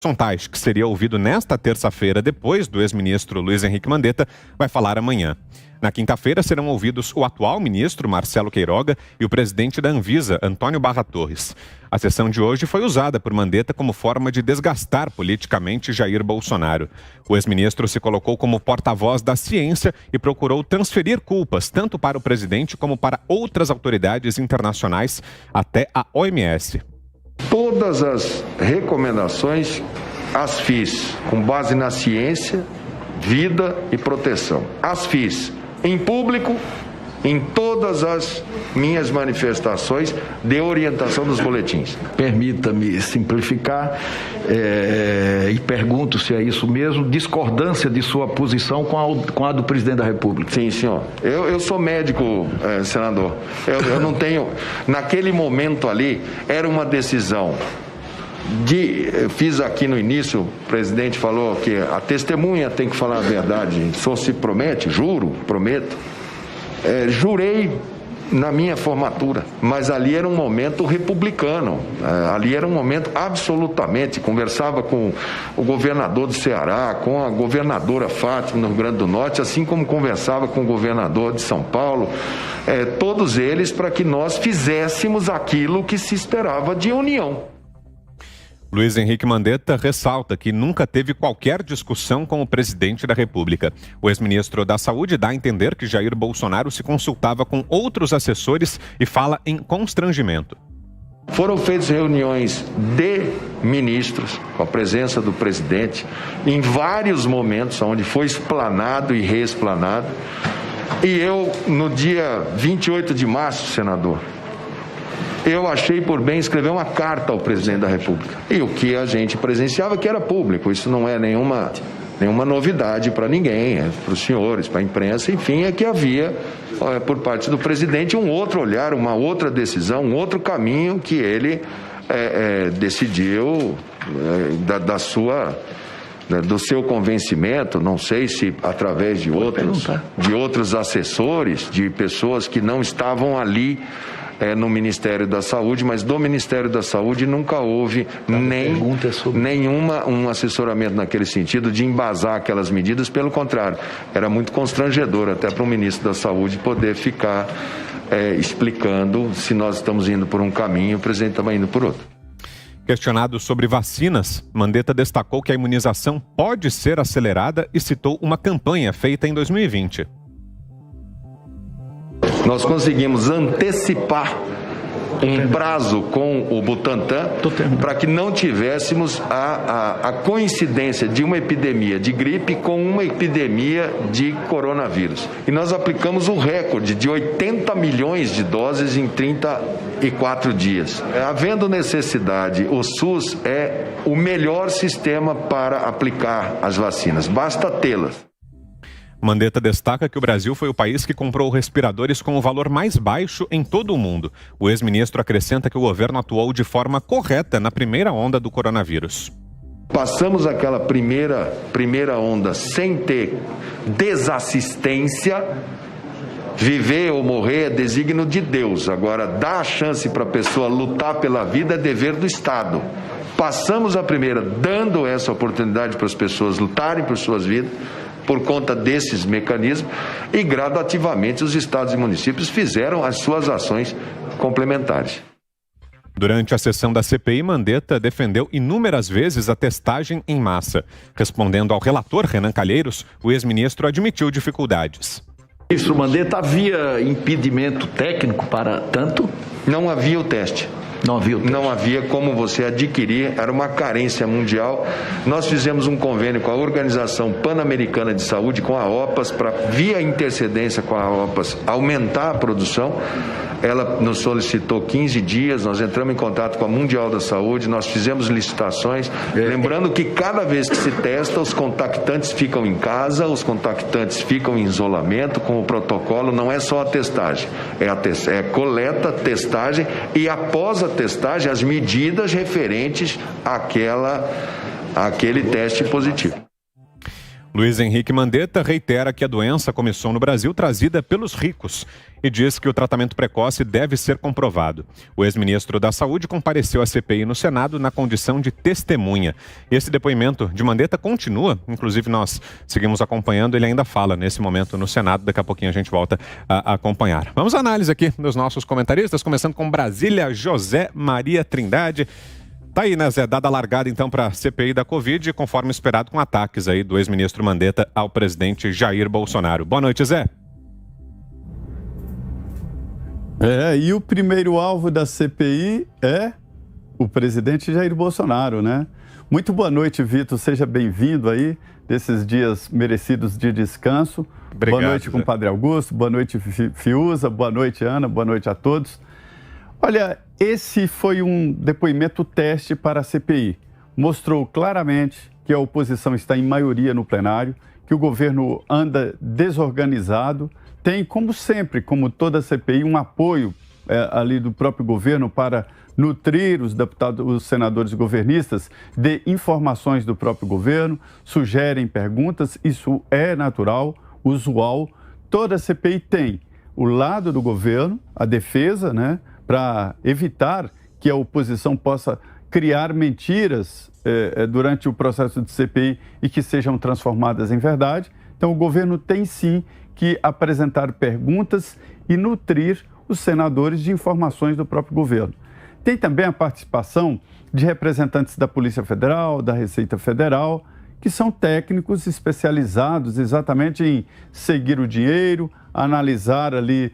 Sontais, que seria ouvido nesta terça-feira, depois do ex-ministro Luiz Henrique Mandetta, vai falar amanhã. Na quinta-feira serão ouvidos o atual ministro, Marcelo Queiroga, e o presidente da Anvisa, Antônio Barra Torres. A sessão de hoje foi usada por Mandetta como forma de desgastar politicamente Jair Bolsonaro. O ex-ministro se colocou como porta-voz da ciência e procurou transferir culpas tanto para o presidente como para outras autoridades internacionais, até a OMS. Todas as recomendações as fiz com base na ciência, vida e proteção. As fiz em público, em todas as minhas manifestações de orientação dos boletins. Permita-me simplificar e pergunto se é isso mesmo, discordância de sua posição com a do presidente da República. Sim, senhor. Eu sou médico, senador. Eu não tenho... Naquele momento ali, era uma decisão fiz aqui no início, o presidente falou que a testemunha tem que falar a verdade. Só se promete, juro, prometo. Jurei na minha formatura, mas ali era um momento republicano, ali era um momento absolutamente, conversava com o governador do Ceará, com a governadora Fátima no Rio Grande do Norte, assim como conversava com o governador de São Paulo, todos eles para que nós fizéssemos aquilo que se esperava de união. Luiz Henrique Mandetta ressalta que nunca teve qualquer discussão com o presidente da República. O ex-ministro da Saúde dá a entender que Jair Bolsonaro se consultava com outros assessores e fala em constrangimento. Foram feitas reuniões de ministros, com a presença do presidente, em vários momentos, onde foi explanado e reexplanado. E eu, no dia 28 de março, senador, eu achei por bem escrever uma carta ao presidente da República. E o que a gente presenciava que era público, isso não é nenhuma novidade para ninguém, para os senhores, para a imprensa, enfim, é que havia, por parte do presidente, um outro olhar, uma outra decisão, um outro caminho que ele decidiu do seu convencimento, não sei se através de outros assessores, de pessoas que não estavam ali no Ministério da Saúde, mas do Ministério da Saúde nunca houve nenhum assessoramento naquele sentido de embasar aquelas medidas, pelo contrário, era muito constrangedor até para o ministro da Saúde poder ficar explicando se nós estamos indo por um caminho e o presidente estava indo por outro. Questionado sobre vacinas, Mandetta destacou que a imunização pode ser acelerada e citou uma campanha feita em 2020. Nós conseguimos antecipar um prazo com o Butantan para que não tivéssemos a coincidência de uma epidemia de gripe com uma epidemia de coronavírus. E nós aplicamos o recorde de 80 milhões de doses em 34 dias. Havendo necessidade, o SUS é o melhor sistema para aplicar as vacinas, basta tê-las. Mandetta destaca que o Brasil foi o país que comprou respiradores com o valor mais baixo em todo o mundo. O ex-ministro acrescenta que o governo atuou de forma correta na primeira onda do coronavírus. Passamos aquela primeira onda sem ter desassistência. Viver ou morrer é desígnio de Deus. Agora, dar a chance para a pessoa lutar pela vida é dever do Estado. Passamos a primeira dando essa oportunidade para as pessoas lutarem por suas vidas, por conta desses mecanismos, e gradativamente os estados e municípios fizeram as suas ações complementares. Durante a sessão da CPI, Mandetta defendeu inúmeras vezes a testagem em massa. Respondendo ao relator Renan Calheiros, o ex-ministro admitiu dificuldades. Ministro Mandetta, havia impedimento técnico para tanto? Não havia o teste. Não havia como você adquirir, era uma carência mundial. Nós fizemos um convênio com a Organização Pan-Americana de Saúde, com a OPAS, para, via intercedência com a OPAS, aumentar a produção. Ela nos solicitou 15 dias, nós entramos em contato com a Mundial da Saúde, nós fizemos licitações, lembrando que cada vez que se testa, os contactantes ficam em casa, os contactantes ficam em isolamento, com o protocolo, não é só a testagem, é coleta, testagem e após a testagem, as medidas referentes àquele teste positivo. Luiz Henrique Mandetta reitera que a doença começou no Brasil trazida pelos ricos e diz que o tratamento precoce deve ser comprovado. O ex-ministro da Saúde compareceu à CPI no Senado na condição de testemunha. Esse depoimento de Mandetta continua, inclusive nós seguimos acompanhando, ele ainda fala nesse momento no Senado, daqui a pouquinho a gente volta a acompanhar. Vamos à análise aqui dos nossos comentaristas, começando com Brasília, José Maria Trindade. Tá aí, né, Zé? Dada a largada, então, para a CPI da Covid, conforme esperado, com ataques aí do ex-ministro Mandetta ao presidente Jair Bolsonaro. Boa noite, Zé. E o primeiro alvo da CPI é o presidente Jair Bolsonaro, né? Muito boa noite, Vitor. Seja bem-vindo aí, desses dias merecidos de descanso. Obrigado, boa noite com o Padre Augusto, boa noite, Fiuza, boa noite, Ana, boa noite a todos. Olha, esse foi um depoimento teste para a CPI. Mostrou claramente que a oposição está em maioria no plenário, que o governo anda desorganizado, tem, como sempre, como toda a CPI, um apoio ali do próprio governo para nutrir os deputados, os senadores governistas de informações do próprio governo, sugerem perguntas, isso é natural, usual. Toda a CPI tem o lado do governo, a defesa, né, para evitar que a oposição possa criar mentiras durante o processo de CPI e que sejam transformadas em verdade. Então, o governo tem sim que apresentar perguntas e nutrir os senadores de informações do próprio governo. Tem também a participação de representantes da Polícia Federal, da Receita Federal, que são técnicos especializados exatamente em seguir o dinheiro, analisar ali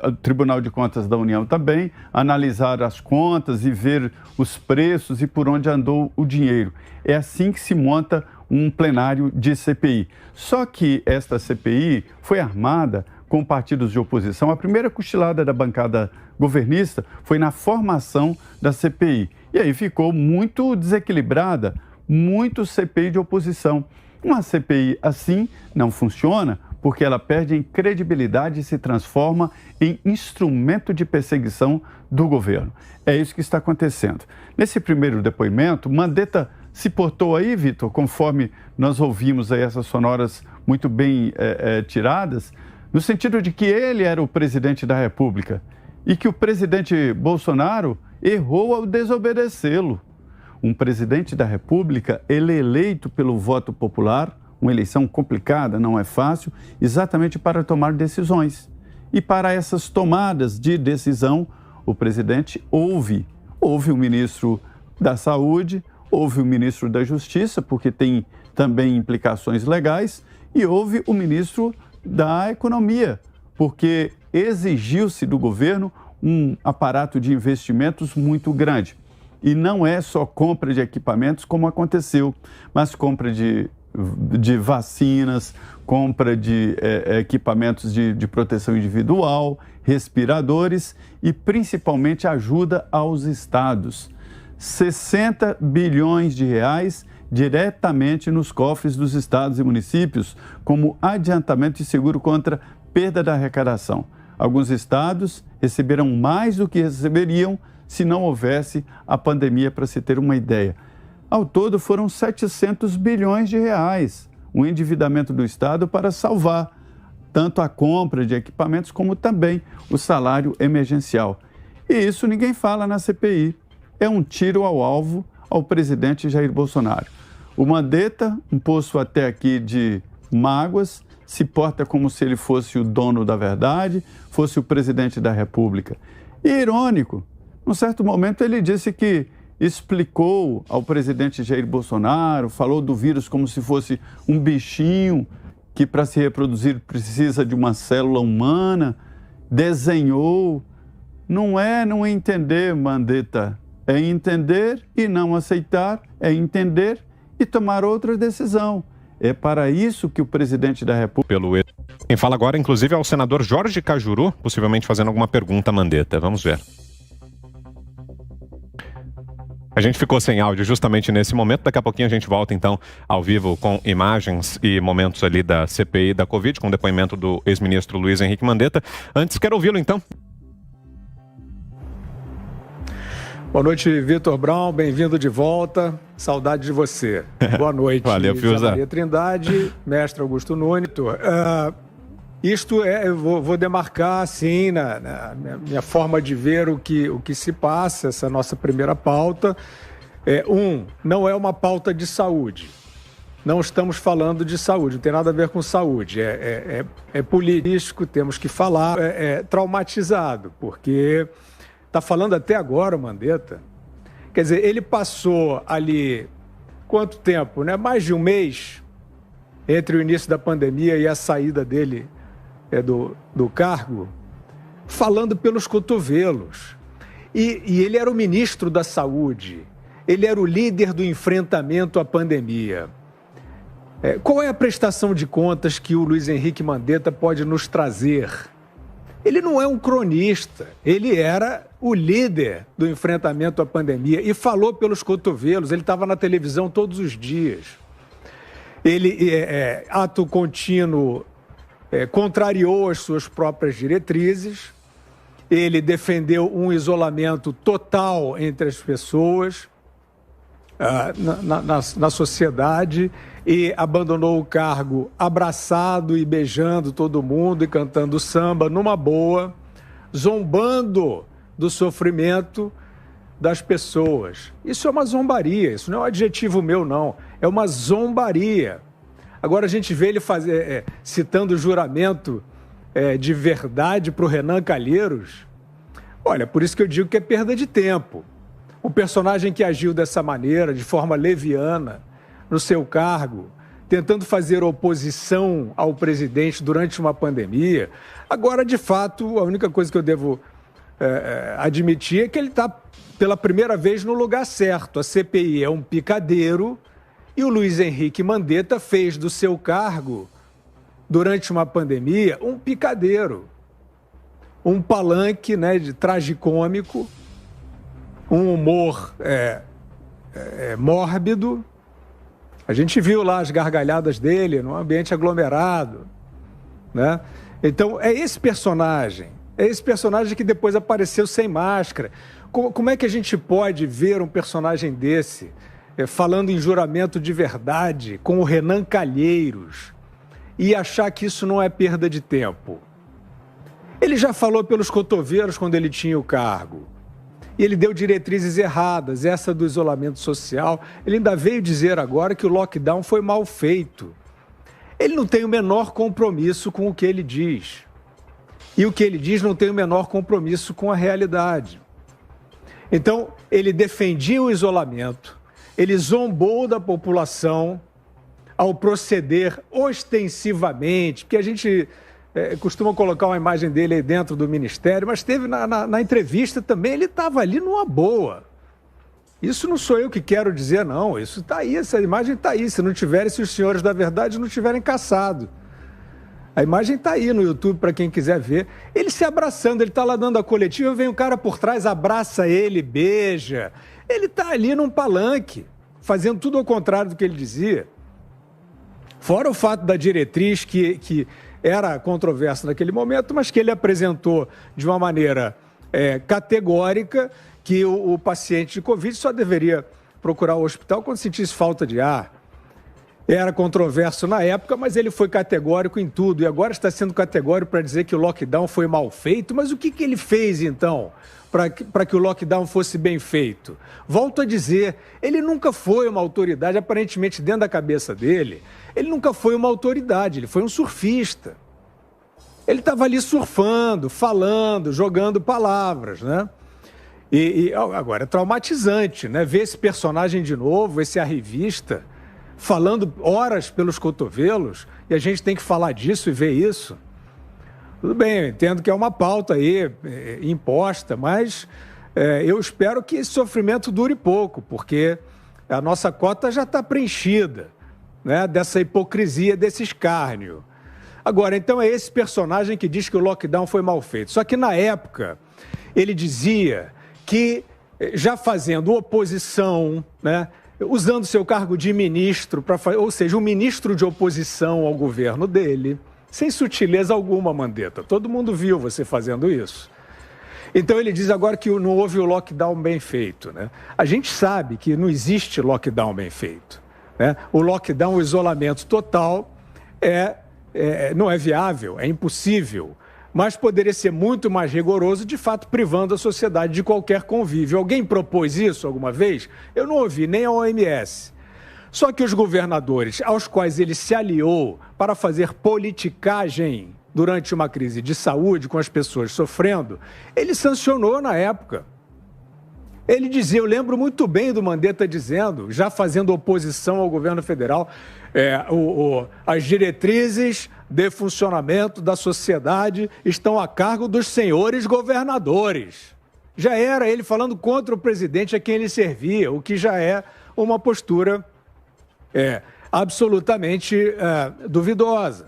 o Tribunal de Contas da União também, analisar as contas e ver os preços e por onde andou o dinheiro. É assim que se monta um plenário de CPI. Só que esta CPI foi armada com partidos de oposição. A primeira cochilada da bancada governista foi na formação da CPI. E aí ficou muito desequilibrada, muito CPI de oposição. Uma CPI assim não funciona porque ela perde em credibilidade e se transforma em instrumento de perseguição do governo. É isso que está acontecendo. Nesse primeiro depoimento, Mandetta se portou aí, Vitor, conforme nós ouvimos aí essas sonoras muito bem tiradas, no sentido de que ele era o presidente da República e que o presidente Bolsonaro errou ao desobedecê-lo. Um presidente da República, ele é eleito pelo voto popular, uma eleição complicada, não é fácil, exatamente para tomar decisões. E para essas tomadas de decisão, o presidente ouve o ministro da Saúde, ouve o ministro da Justiça, porque tem também implicações legais, e ouve o ministro da Economia, porque exigiu-se do governo um aparato de investimentos muito grande. E não é só compra de equipamentos, como aconteceu, mas compra de vacinas, compra de equipamentos de proteção individual, respiradores e principalmente ajuda aos estados. 60 bilhões de reais diretamente nos cofres dos estados e municípios como adiantamento de seguro contra perda da arrecadação. Alguns estados receberam mais do que receberiam se não houvesse a pandemia, para se ter uma ideia. Ao todo, foram 700 bilhões de reais, o endividamento do Estado para salvar tanto a compra de equipamentos como também o salário emergencial. E isso ninguém fala na CPI. É um tiro ao alvo ao presidente Jair Bolsonaro. O Mandetta, um poço até aqui de mágoas, se porta como se ele fosse o dono da verdade, fosse o presidente da República. E irônico, num certo momento ele disse que explicou ao presidente Jair Bolsonaro, falou do vírus como se fosse um bichinho que para se reproduzir precisa de uma célula humana, desenhou. Não é não entender, Mandetta, é entender e não aceitar, é entender e tomar outra decisão. É para isso que o presidente da República... Quem fala agora, inclusive, é o senador Jorge Cajuru, possivelmente fazendo alguma pergunta a Mandetta. Vamos ver. A gente ficou sem áudio justamente nesse momento. Daqui a pouquinho a gente volta, então, ao vivo com imagens e momentos ali da CPI da Covid, com o depoimento do ex-ministro Luiz Henrique Mandetta. Antes, quero ouvi-lo, então. Boa noite, Vitor Brown, bem-vindo de volta, saudade de você. Boa noite, Valeu, Fiuza. Maria Trindade, mestre Augusto Nunes. Eu vou demarcar, assim, na minha forma de ver o que se passa, essa nossa primeira pauta. Não é uma pauta de saúde. Não estamos falando de saúde, não tem nada a ver com saúde. É político, temos que falar. É traumatizado, porque está falando até agora o Mandetta. Quer dizer, ele passou ali quanto tempo, né? Mais de um mês entre o início da pandemia e a saída dele do cargo, falando pelos cotovelos. E ele era o ministro da Saúde, ele era o líder do enfrentamento à pandemia. Qual é a prestação de contas que o Luiz Henrique Mandetta pode nos trazer? Ele não é um cronista, ele era o líder do enfrentamento à pandemia e falou pelos cotovelos, ele estava na televisão todos os dias. Ele, ato contínuo, contrariou as suas próprias diretrizes, ele defendeu um isolamento total entre as pessoas, na sociedade, e abandonou o cargo abraçado e beijando todo mundo e cantando samba numa boa, zombando do sofrimento das pessoas. Isso é uma zombaria, isso não é um adjetivo meu, não, é uma zombaria. Agora a gente vê ele citando o juramento de verdade para o Renan Calheiros. Olha, por isso que eu digo que é perda de tempo. Um personagem que agiu dessa maneira, de forma leviana, no seu cargo, tentando fazer oposição ao presidente durante uma pandemia. Agora, de fato, a única coisa que eu devo admitir é que ele está, pela primeira vez, no lugar certo. A CPI é um picadeiro e o Luiz Henrique Mandetta fez do seu cargo, durante uma pandemia, um picadeiro. Um palanque, né, de tragicômico, um humor mórbido. A gente viu lá as gargalhadas dele num ambiente aglomerado, né? Então, é esse personagem que depois apareceu sem máscara. Como é que a gente pode ver um personagem desse falando em juramento de verdade com o Renan Calheiros e achar que isso não é perda de tempo? Ele já falou pelos cotovelos quando ele tinha o cargo. E ele deu diretrizes erradas, essa do isolamento social. Ele ainda veio dizer agora que o lockdown foi mal feito. Ele não tem o menor compromisso com o que ele diz. E o que ele diz não tem o menor compromisso com a realidade. Então, ele defendia o isolamento, ele zombou da população ao proceder ostensivamente, porque a gente costuma colocar uma imagem dele aí dentro do ministério, mas teve na entrevista também, ele estava ali numa boa. Isso não sou eu que quero dizer, não. Isso está aí, essa imagem está aí. Se os senhores da verdade não tiverem caçado. A imagem está aí no YouTube para quem quiser ver. Ele se abraçando, ele está lá dando a coletiva, vem um cara por trás, abraça ele, beija. Ele está ali num palanque, fazendo tudo ao contrário do que ele dizia. Fora o fato da diretriz que era controversa naquele momento, mas que ele apresentou de uma maneira categórica que o paciente de Covid só deveria procurar o hospital quando sentisse falta de ar. Era controverso na época, mas ele foi categórico em tudo. E agora está sendo categórico para dizer que o lockdown foi mal feito. Mas o que ele fez, então, para que o lockdown fosse bem feito? Volto a dizer, ele nunca foi uma autoridade, aparentemente dentro da cabeça dele, ele nunca foi uma autoridade, ele foi um surfista. Ele estava ali surfando, falando, jogando palavras, né? E agora é traumatizante, né? Ver esse personagem de novo, esse arrivista, falando horas pelos cotovelos, e a gente tem que falar disso e ver isso. Tudo bem, eu entendo que é uma pauta aí imposta, mas eu espero que esse sofrimento dure pouco, porque a nossa cota já está preenchida, né, dessa hipocrisia, desse escárnio. Agora, então é esse personagem que diz que o lockdown foi mal feito. Só que na época ele dizia que, já fazendo oposição, né, usando seu cargo de ministro, ou seja, um ministro de oposição ao governo dele, sem sutileza alguma, Mandetta. Todo mundo viu você fazendo isso. Então ele diz agora que não houve o lockdown bem feito, né? A gente sabe que não existe lockdown bem feito, né? O lockdown, o isolamento total não é viável, é impossível, mas poderia ser muito mais rigoroso, de fato, privando a sociedade de qualquer convívio. Alguém propôs isso alguma vez? Eu não ouvi, nem a OMS. Só que os governadores, aos quais ele se aliou para fazer politicagem durante uma crise de saúde, com as pessoas sofrendo, ele sancionou na época. Ele dizia, eu lembro muito bem do Mandetta dizendo, já fazendo oposição ao governo federal, as diretrizes de funcionamento da sociedade estão a cargo dos senhores governadores. Já era ele falando contra o presidente a quem ele servia, o que já é uma postura absolutamente duvidosa.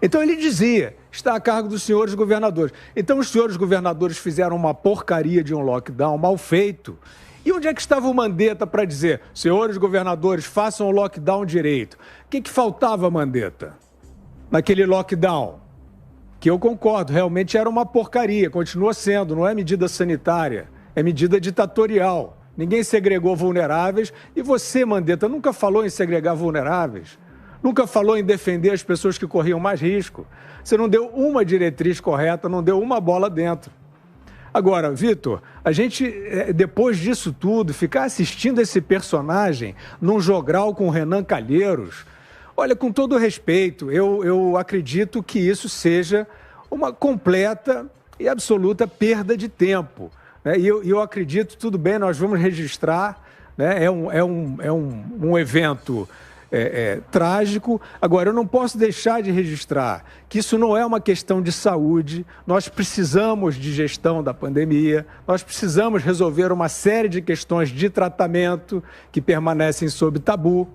Então ele dizia, está a cargo dos senhores governadores. Então os senhores governadores fizeram uma porcaria de um lockdown mal feito. E onde é que estava o Mandetta para dizer, senhores governadores, façam o lockdown direito? O que faltava, Mandetta, naquele lockdown? Que eu concordo, realmente era uma porcaria, continua sendo, não é medida sanitária, é medida ditatorial. Ninguém segregou vulneráveis e você, Mandetta, nunca falou em segregar vulneráveis. Nunca falou em defender as pessoas que corriam mais risco. Você não deu uma diretriz correta, não deu uma bola dentro. Agora, Vitor, a gente, depois disso tudo, ficar assistindo esse personagem num jogral com o Renan Calheiros, olha, com todo respeito, eu acredito que isso seja uma completa e absoluta perda de tempo. Né? E eu acredito, tudo bem, nós vamos registrar, né? É um evento trágico. Agora, eu não posso deixar de registrar que isso não é uma questão de saúde. Nós precisamos de gestão da pandemia, nós precisamos resolver uma série de questões de tratamento que permanecem sob tabu.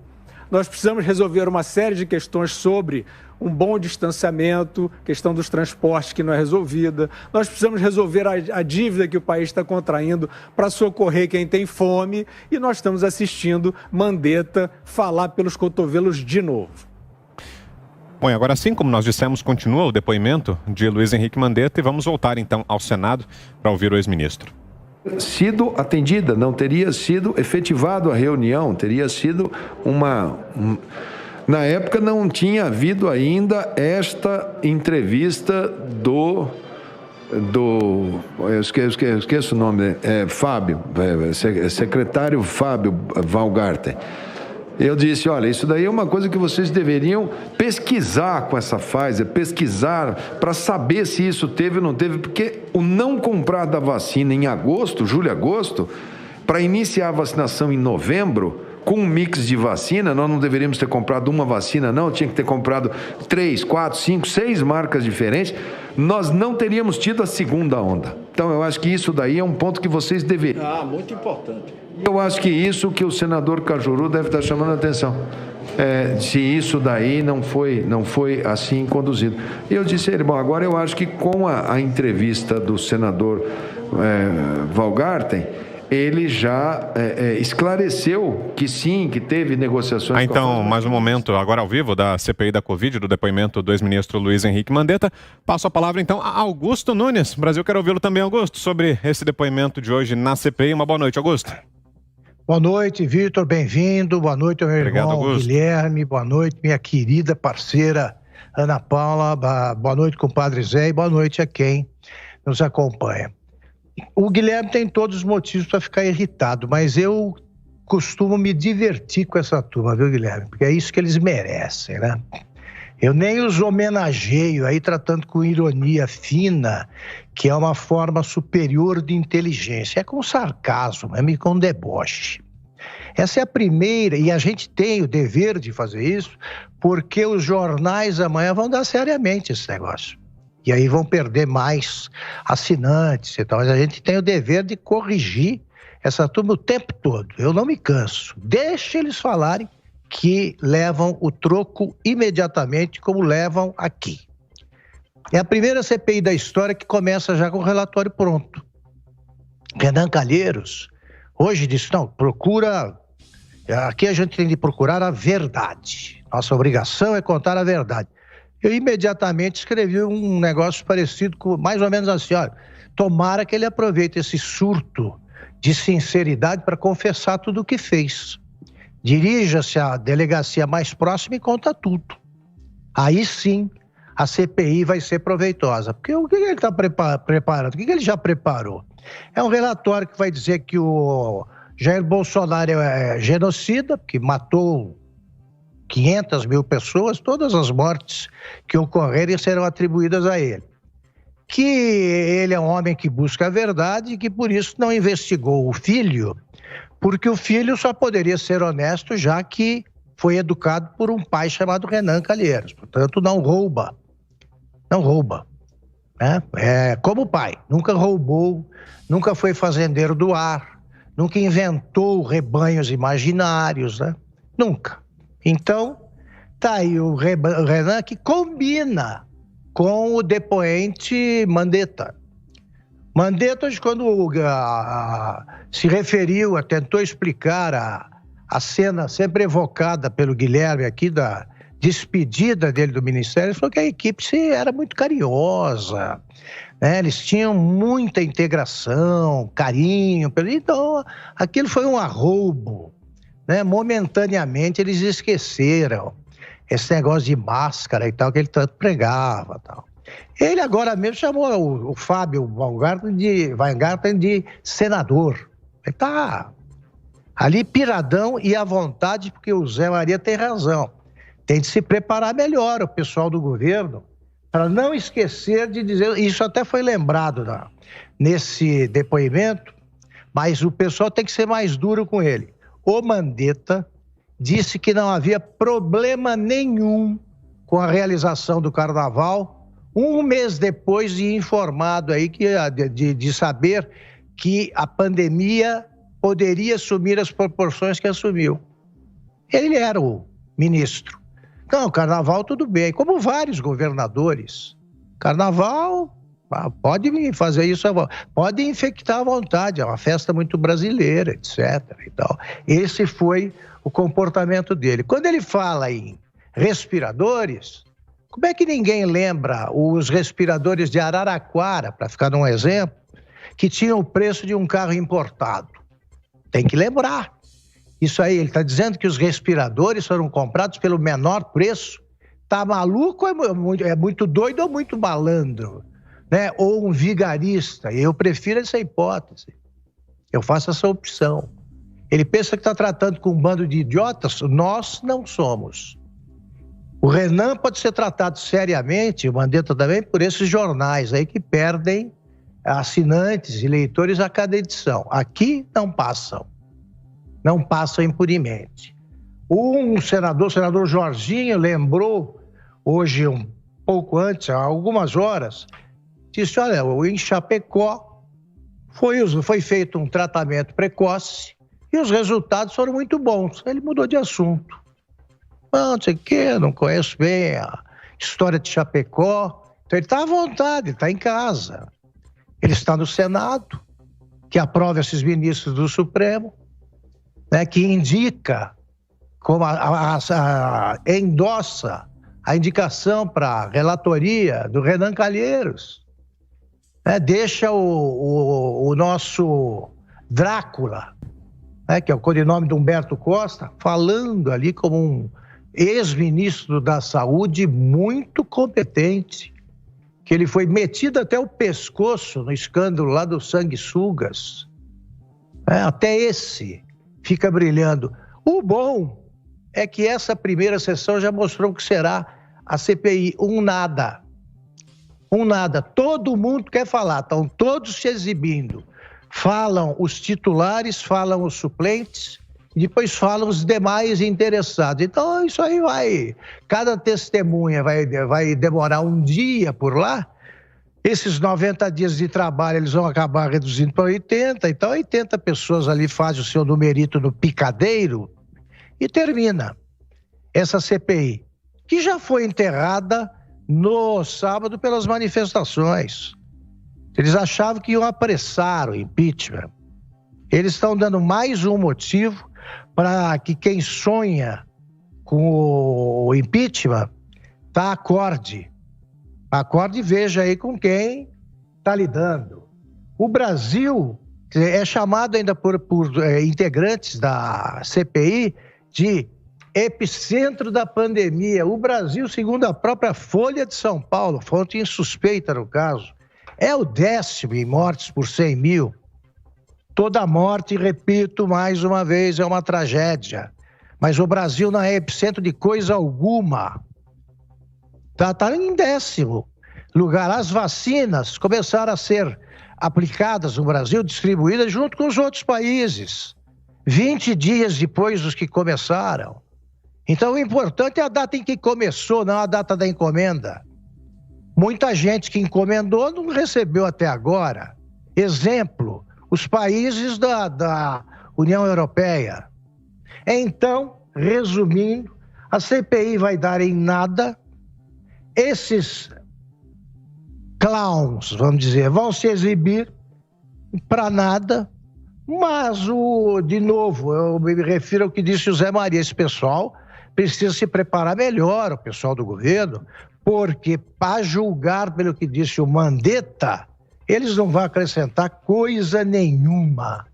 Nós precisamos resolver uma série de questões sobre um bom distanciamento, questão dos transportes que não é resolvida. Nós precisamos resolver a dívida que o país está contraindo para socorrer quem tem fome. E nós estamos assistindo Mandetta falar pelos cotovelos de novo. Bom, e agora, assim como nós dissemos, continua o depoimento de Luiz Henrique Mandetta e vamos voltar então ao Senado para ouvir o ex-ministro. Sido atendida, não teria sido efetivado a reunião, teria sido Na época não tinha havido ainda esta entrevista do eu esqueço o nome, Fábio, secretário Fábio Weingarten. Eu disse, olha, isso daí é uma coisa que vocês deveriam pesquisar com essa Pfizer, pesquisar para saber se isso teve ou não teve, porque o não comprar da vacina em agosto, julho e agosto, para iniciar a vacinação em novembro, com um mix de vacina, nós não deveríamos ter comprado uma vacina, não, tinha que ter comprado 3, 4, 5, 6 marcas diferentes, nós não teríamos tido a segunda onda. Então, eu acho que isso daí é um ponto que vocês deveriam... muito importante. Eu acho que isso que o senador Cajuru deve estar chamando a atenção. Se isso daí não foi assim conduzido. E eu disse a ele, bom, agora eu acho que com a entrevista do senador Weingarten, ele já esclareceu que sim, que teve negociações... Então, mais um momento, agora ao vivo, da CPI da Covid, do depoimento do ex-ministro Luiz Henrique Mandetta. Passo a palavra, então, a Augusto Nunes. O Brasil quer ouvi-lo também, Augusto, sobre esse depoimento de hoje na CPI. Uma boa noite, Augusto. Boa noite, Vitor, bem-vindo. Boa noite ao meu irmão Augusto. Guilherme. Boa noite, minha querida parceira Ana Paula. Boa noite, compadre Zé, e boa noite a quem nos acompanha. O Guilherme tem todos os motivos para ficar irritado, mas eu costumo me divertir com essa turma, viu, Guilherme? Porque é isso que eles merecem, né? Eu nem os homenageio aí tratando com ironia fina, que é uma forma superior de inteligência. É com sarcasmo, é com deboche. Essa é a primeira, e a gente tem o dever de fazer isso, porque os jornais amanhã vão dar seriamente esse negócio. E aí vão perder mais assinantes e tal. Mas a gente tem o dever de corrigir essa turma o tempo todo. Eu não me canso. Deixa eles falarem que levam o troco imediatamente, como levam aqui. É a primeira CPI da história que começa já com o relatório pronto. Renan Calheiros hoje disse, não, procura... Aqui a gente tem de procurar a verdade. Nossa obrigação é contar a verdade. Eu imediatamente escrevi um negócio parecido com, mais ou menos assim, olha, tomara que ele aproveite esse surto de sinceridade para confessar tudo o que fez. Dirija-se à delegacia mais próxima e conta tudo. Aí sim, a CPI vai ser proveitosa. Porque o que ele está preparando? O que ele já preparou? É um relatório que vai dizer que o Jair Bolsonaro é genocida, que matou 500 mil pessoas, todas as mortes que ocorrerem serão atribuídas a ele. Que ele é um homem que busca a verdade e que por isso não investigou o filho, porque o filho só poderia ser honesto já que foi educado por um pai chamado Renan Calheiros. Portanto, não rouba. Não rouba. Né? É como o pai. Nunca roubou, nunca foi fazendeiro do ar, nunca inventou rebanhos imaginários, né? Nunca. Então, tá aí o Renan que combina com o depoente Mandetta. Mandetta, quando se referiu, tentou explicar a cena sempre evocada pelo Guilherme aqui da despedida dele do Ministério, ele falou que a equipe era muito carinhosa, né? Eles tinham muita integração, carinho, então aquilo foi um arroubo, né? Momentaneamente eles esqueceram esse negócio de máscara e tal, que ele tanto pregava e tal. Ele agora mesmo chamou o Fábio Weingarten de senador. Ele está ali piradão e à vontade, porque o Zé Maria tem razão. Tem de se preparar melhor o pessoal do governo para não esquecer de dizer, isso até foi lembrado nesse depoimento, mas o pessoal tem que ser mais duro com ele. O Mandetta disse que não havia problema nenhum com a realização do carnaval, um mês depois de informado aí de saber que a pandemia poderia assumir as proporções que assumiu. Ele era o ministro. Não, carnaval tudo bem, como vários governadores. Carnaval, pode fazer isso, pode infectar à vontade, é uma festa muito brasileira, etc. Então, esse foi o comportamento dele. Quando ele fala em respiradores, como é que ninguém lembra os respiradores de Araraquara, para ficar num exemplo, que tinham o preço de um carro importado? Tem que lembrar. Isso aí, ele está dizendo que os respiradores foram comprados pelo menor preço. Tá maluco ou é muito doido ou muito malandro? Né? Ou um vigarista? Eu prefiro essa hipótese. Eu faço essa opção. Ele pensa que está tratando com um bando de idiotas? Nós não somos. O Renan pode ser tratado seriamente, o Mandetta também, por esses jornais aí que perdem assinantes e leitores a cada edição. Aqui não passam. Não passam impunemente. O senador Jorginho, lembrou hoje, um pouco antes, há algumas horas, disse, olha, em Chapecó foi feito um tratamento precoce e os resultados foram muito bons. Ele mudou de assunto. Não sei o quê, não conheço bem a história de Chapecó. Então ele está à vontade, ele está em casa. Ele está no Senado, que aprova esses ministros do Supremo, né, que indica, como endossa a indicação para a relatoria do Renan Calheiros, né, deixa o nosso Drácula, né, que é o codinome de Humberto Costa, falando ali como um ex-ministro da Saúde muito competente, que ele foi metido até o pescoço no escândalo lá dos sanguessugas. Até esse fica brilhando. O bom é que essa primeira sessão já mostrou que será a CPI um nada. Um nada. Todo mundo quer falar, estão todos se exibindo. Falam os titulares, falam os suplentes, e depois falam os demais interessados. Então, isso aí vai... Cada testemunha vai demorar um dia por lá. Esses 90 dias de trabalho, eles vão acabar reduzindo para 80. Então, 80 pessoas ali fazem o seu numerito no picadeiro e termina essa CPI, que já foi enterrada no sábado pelas manifestações. Eles achavam que iam apressar o impeachment. Eles estão dando mais um motivo para que quem sonha com o impeachment acorde. Acorde e veja aí com quem está lidando. O Brasil é chamado ainda por integrantes da CPI de epicentro da pandemia. O Brasil, segundo a própria Folha de São Paulo, fonte insuspeita no caso, é o 10º em mortes por 100 mil. Toda morte, repito mais uma vez, é uma tragédia. Mas o Brasil não é epicentro de coisa alguma. Está em 10º lugar. As vacinas começaram a ser aplicadas no Brasil, distribuídas junto com os outros países. 20 dias depois dos que começaram. Então o importante é a data em que começou, não a data da encomenda. Muita gente que encomendou não recebeu até agora. Exemplo, os países da União Europeia. Então, resumindo, a CPI vai dar em nada. Esses clowns, vamos dizer, vão se exibir para nada. Mas, de novo, eu me refiro ao que disse o Zé Maria, esse pessoal precisa se preparar melhor, o pessoal do governo, porque, para julgar pelo que disse o Mandetta, eles não vão acrescentar coisa nenhuma,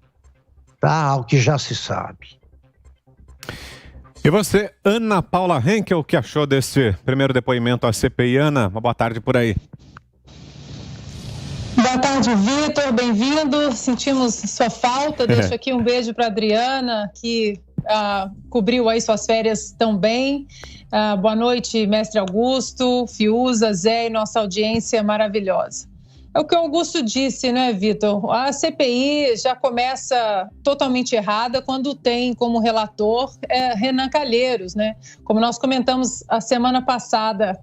tá? Ao que já se sabe. E você, Ana Paula Henkel, o que achou desse primeiro depoimento à CPI? Ana, uma boa tarde por aí. Boa tarde, Vitor, bem-vindo. Sentimos sua falta. Deixo aqui um beijo para a Adriana, que cobriu aí suas férias tão bem. Boa noite, mestre Augusto, Fiuza, Zé e nossa audiência maravilhosa. É o que o Augusto disse, né, Vitor? A CPI já começa totalmente errada quando tem como relator Renan Calheiros, né? Como nós comentamos a semana passada,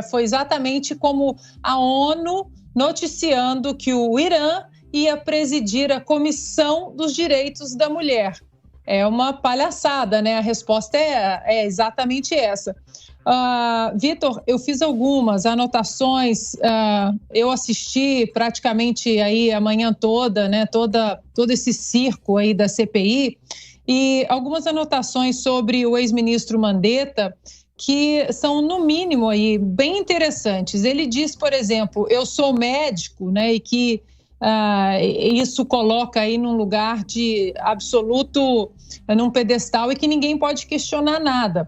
foi exatamente como a ONU noticiando que o Irã ia presidir a Comissão dos Direitos da Mulher. É uma palhaçada, né? A resposta é exatamente essa. Vitor, eu fiz algumas anotações, eu assisti praticamente aí a manhã toda, né? Todo esse circo aí da CPI, e algumas anotações sobre o ex-ministro Mandetta, que são, no mínimo, aí, bem interessantes. Ele diz, por exemplo, eu sou médico, né, e que isso coloca aí num lugar de absoluto, num pedestal, e que ninguém pode questionar nada.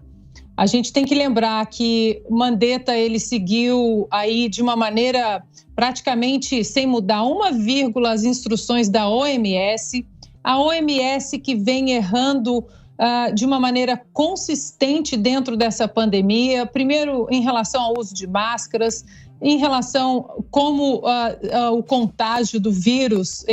A gente tem que lembrar que Mandetta, ele seguiu aí de uma maneira praticamente sem mudar uma vírgula as instruções da OMS, a OMS que vem errando de uma maneira consistente dentro dessa pandemia, primeiro em relação ao uso de máscaras, em relação como o contágio do vírus,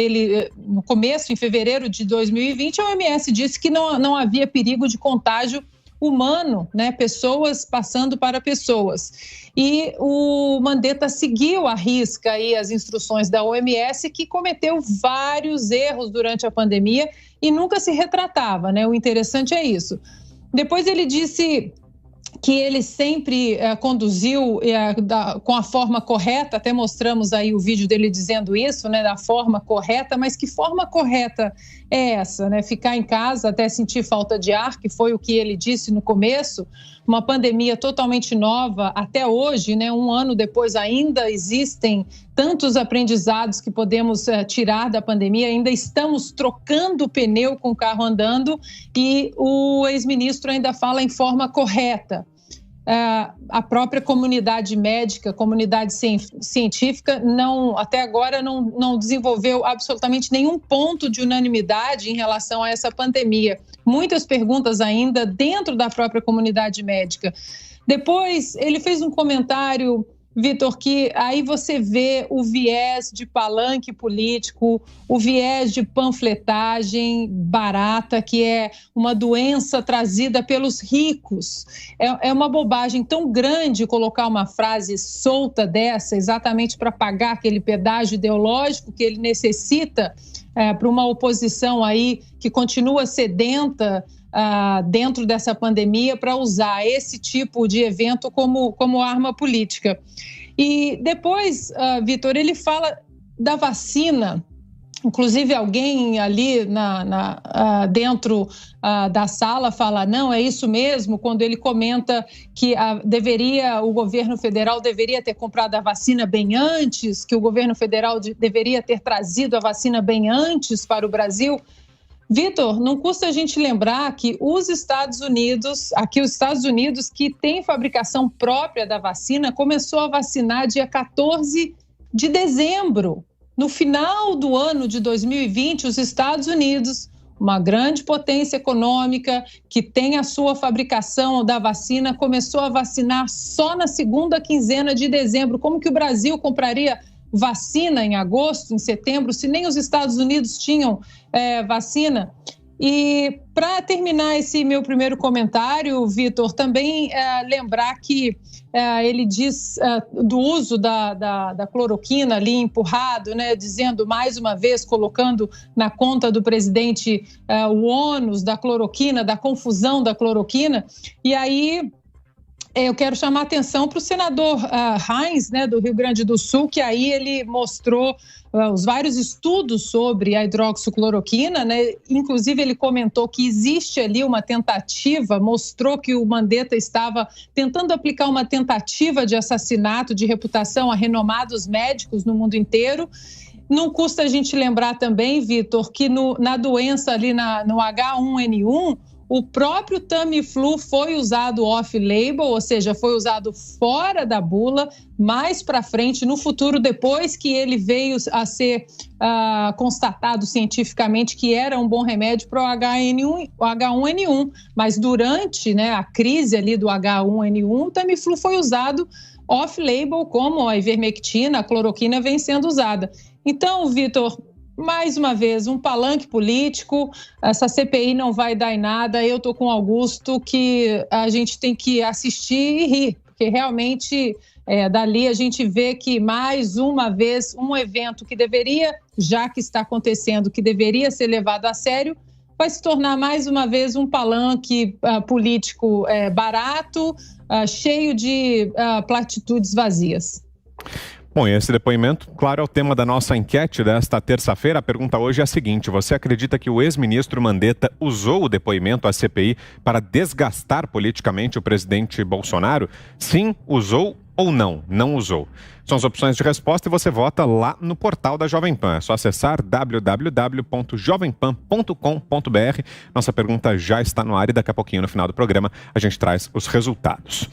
no começo, em fevereiro de 2020, a OMS disse que não havia perigo de contágio humano, né? Pessoas passando para pessoas. E o Mandetta seguiu à risca aí as instruções da OMS, que cometeu vários erros durante a pandemia e nunca se retratava, né? O interessante é isso. Depois ele disse que ele sempre conduziu com a forma correta, até mostramos aí o vídeo dele dizendo isso, né, da forma correta, mas que forma correta é essa, né? Ficar em casa até sentir falta de ar, que foi o que ele disse no começo, uma pandemia totalmente nova até hoje, né? Um ano depois ainda existem tantos aprendizados que podemos tirar da pandemia, ainda estamos trocando pneu com o carro andando e o ex-ministro ainda fala em forma correta. A própria comunidade médica, comunidade científica, até agora não desenvolveu absolutamente nenhum ponto de unanimidade em relação a essa pandemia. Muitas perguntas ainda dentro da própria comunidade médica. Depois, ele fez um comentário, Vitor, que aí você vê o viés de palanque político, o viés de panfletagem barata, que é uma doença trazida pelos ricos. É uma bobagem tão grande colocar uma frase solta dessa, exatamente para pagar aquele pedágio ideológico que ele necessita para uma oposição aí que continua sedenta dentro dessa pandemia para usar esse tipo de evento como arma política. E depois, Vitor, ele fala da vacina Inclusive, alguém ali dentro da sala fala, não, é isso mesmo, quando ele comenta que o governo federal deveria ter comprado a vacina bem antes, que o governo federal deveria ter trazido a vacina bem antes para o Brasil. Vitor, não custa a gente lembrar que os Estados Unidos, que tem fabricação própria da vacina, começou a vacinar dia 14 de dezembro. No final do ano de 2020, os Estados Unidos, uma grande potência econômica que tem a sua fabricação da vacina, começou a vacinar só na segunda quinzena de dezembro. Como que o Brasil compraria vacina em agosto, em setembro, se nem os Estados Unidos tinham vacina? E para terminar esse meu primeiro comentário, Vitor, também lembrar que ele diz do uso da cloroquina ali empurrado, né, dizendo mais uma vez, colocando na conta do presidente o ônus da cloroquina, da confusão da cloroquina. E aí eu quero chamar a atenção para o senador Heinz, né, do Rio Grande do Sul, que aí ele mostrou os vários estudos sobre a hidroxicloroquina, né? Inclusive ele comentou que existe ali uma tentativa, mostrou que o Mandetta estava tentando aplicar uma tentativa de assassinato de reputação a renomados médicos no mundo inteiro. Não custa a gente lembrar também, Vitor, que na doença ali no H1N1, o próprio Tamiflu foi usado off-label, ou seja, foi usado fora da bula, mais para frente, no futuro, depois que ele veio a ser constatado cientificamente que era um bom remédio para o H1N1. Mas durante, né, a crise ali do H1N1, o Tamiflu foi usado off-label, como a ivermectina, a cloroquina vem sendo usada. Então, Vitor, mais uma vez, um palanque político, essa CPI não vai dar em nada. Eu estou com o Augusto que a gente tem que assistir e rir, porque realmente dali a gente vê que mais uma vez um evento que deveria, já que está acontecendo, que deveria ser levado a sério, vai se tornar mais uma vez um palanque político barato, cheio de platitudes vazias. Bom, e esse depoimento, claro, é o tema da nossa enquete desta terça-feira. A pergunta hoje é a seguinte: você acredita que o ex-ministro Mandetta usou o depoimento à CPI para desgastar politicamente o presidente Bolsonaro? Sim, usou ou não? Não usou. São as opções de resposta e você vota lá no portal da Jovem Pan. É só acessar www.jovempan.com.br. Nossa pergunta já está no ar e daqui a pouquinho, no final do programa, a gente traz os resultados.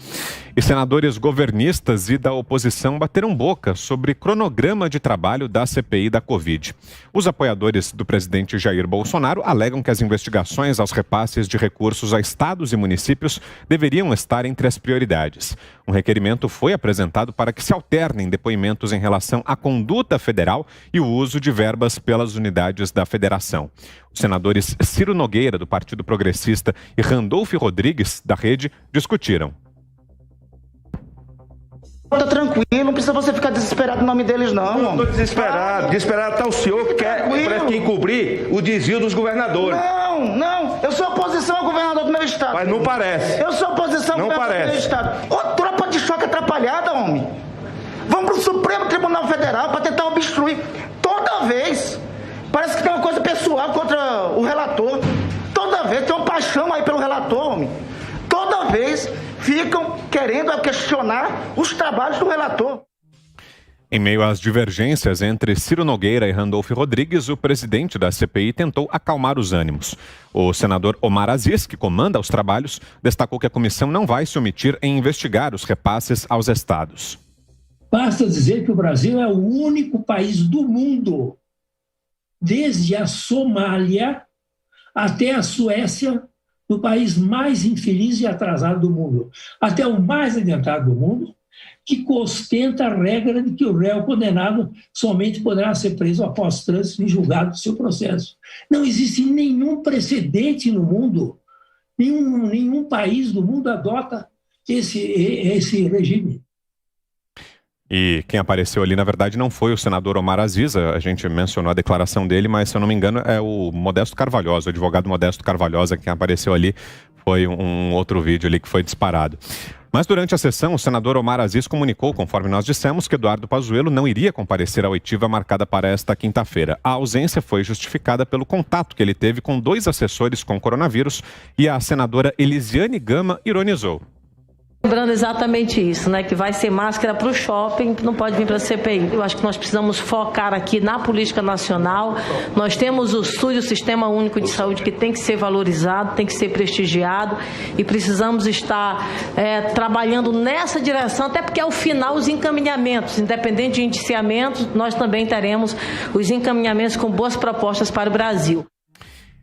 E senadores governistas e da oposição bateram boca sobre cronograma de trabalho da CPI da Covid. Os apoiadores do presidente Jair Bolsonaro alegam que as investigações aos repasses de recursos a estados e municípios deveriam estar entre as prioridades. Um requerimento foi apresentado para que se alternem depoimentos em relação à conduta federal e o uso de verbas pelas unidades da federação. Os senadores Ciro Nogueira, do Partido Progressista, e Randolfo Rodrigues, da Rede, discutiram. Tá tranquilo, não precisa você ficar desesperado no nome deles, não. Eu não estou desesperado. Desesperado está o senhor que quer encobrir o desvio dos governadores. Não. Eu sou oposição ao governador do meu estado. Mas não parece. Eu sou oposição ao governador do meu estado. Ô, tropa de choque atrapalhada, homem. Vamos pro Supremo Tribunal Federal para tentar obstruir. Toda vez. Parece que tem uma coisa pessoal contra o relator. Toda vez tem uma paixão aí pelo relator, homem. Toda vez ficam querendo questionar os trabalhos do relator. Em meio às divergências entre Ciro Nogueira e Randolfo Rodrigues, o presidente da CPI tentou acalmar os ânimos. O senador Omar Aziz, que comanda os trabalhos, destacou que a comissão não vai se omitir em investigar os repasses aos estados. Basta dizer que o Brasil é o único país do mundo, desde a Somália até a Suécia, o país mais infeliz e atrasado do mundo, até o mais adiantado do mundo, que ostenta a regra de que o réu condenado somente poderá ser preso após trânsito e julgado do seu processo. Não existe nenhum precedente no mundo, nenhum país do mundo adota esse regime. E quem apareceu ali, na verdade, não foi o senador Omar Aziz, a gente mencionou a declaração dele, mas, se eu não me engano, é o Modesto Carvalhosa, o advogado Modesto Carvalhosa, quem apareceu ali. Foi um outro vídeo ali que foi disparado. Mas durante a sessão, o senador Omar Aziz comunicou, conforme nós dissemos, que Eduardo Pazuello não iria comparecer à oitiva marcada para esta quinta-feira. A ausência foi justificada pelo contato que ele teve com 2 assessores com coronavírus e a senadora Elisiane Gama ironizou. Lembrando exatamente isso, né? Que vai ser máscara para o shopping, não pode vir para a CPI. Eu acho que nós precisamos focar aqui na política nacional. Nós temos o SUS, o Sistema Único de Saúde, que tem que ser valorizado, tem que ser prestigiado e precisamos estar trabalhando nessa direção, até porque ao final os encaminhamentos, independente de indiciamentos, nós também teremos os encaminhamentos com boas propostas para o Brasil.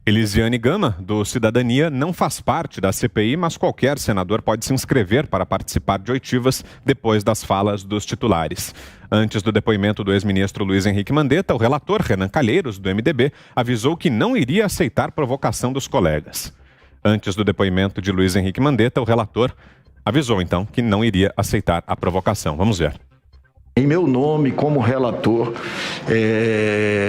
Elisiane Gama, do Cidadania, não faz parte da CPI, mas qualquer senador pode se inscrever para participar de oitivas depois das falas dos titulares. Antes do depoimento do ex-ministro Luiz Henrique Mandetta, o relator Renan Calheiros, do MDB, avisou que não iria aceitar provocação dos colegas. Antes do depoimento de Luiz Henrique Mandetta, o relator avisou, então, que não iria aceitar a provocação. Vamos ver. Em meu nome, como relator,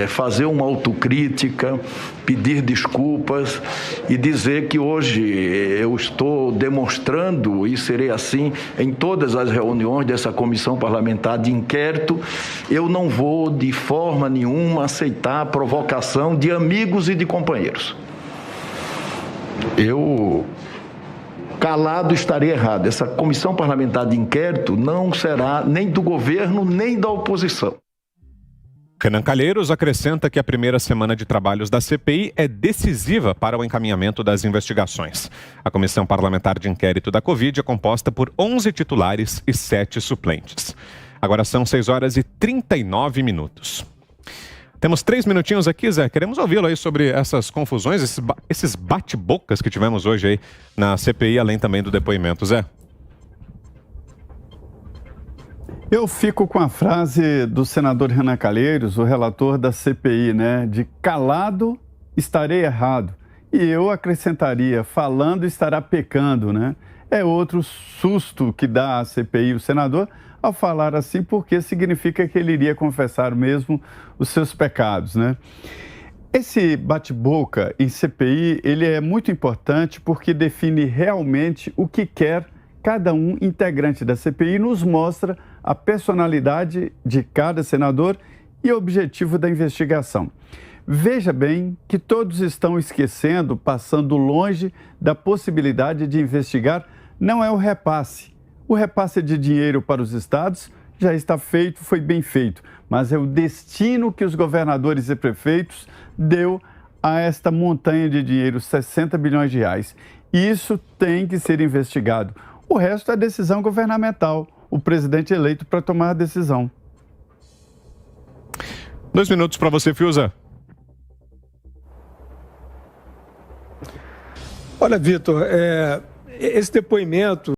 fazer uma autocrítica, pedir desculpas e dizer que hoje eu estou demonstrando, e serei assim em todas as reuniões dessa comissão parlamentar de inquérito, eu não vou de forma nenhuma aceitar a provocação de amigos e de companheiros. Calado estarei errado. Essa comissão parlamentar de inquérito não será nem do governo, nem da oposição. Renan Calheiros acrescenta que a primeira semana de trabalhos da CPI é decisiva para o encaminhamento das investigações. A comissão parlamentar de inquérito da Covid é composta por 11 titulares e 7 suplentes. Agora são 6h39. Temos 3 minutinhos aqui, Zé. Queremos ouvi-lo aí sobre essas confusões, esses bate-bocas que tivemos hoje aí na CPI, além também do depoimento. Zé? Eu fico com a frase do senador Renan Calheiros, o relator da CPI, né? De calado estarei errado. E eu acrescentaria, falando estará pecando, né? É outro susto que dá à CPI o senador ao falar assim, porque significa que ele iria confessar mesmo os seus pecados, né? Esse bate-boca em CPI, ele é muito importante porque define realmente o que quer cada um integrante da CPI, nos mostra a personalidade de cada senador e o objetivo da investigação. Veja bem que todos estão esquecendo, passando longe da possibilidade de investigar, não é o repasse. O repasse de dinheiro para os estados já está feito, foi bem feito, mas é o destino que os governadores e prefeitos deu a esta montanha de dinheiro, 60 bilhões de reais. Isso tem que ser investigado. O resto é decisão governamental, o presidente eleito para tomar a decisão. 2 minutos para você, Fiuza. Olha, Vitor, esse depoimento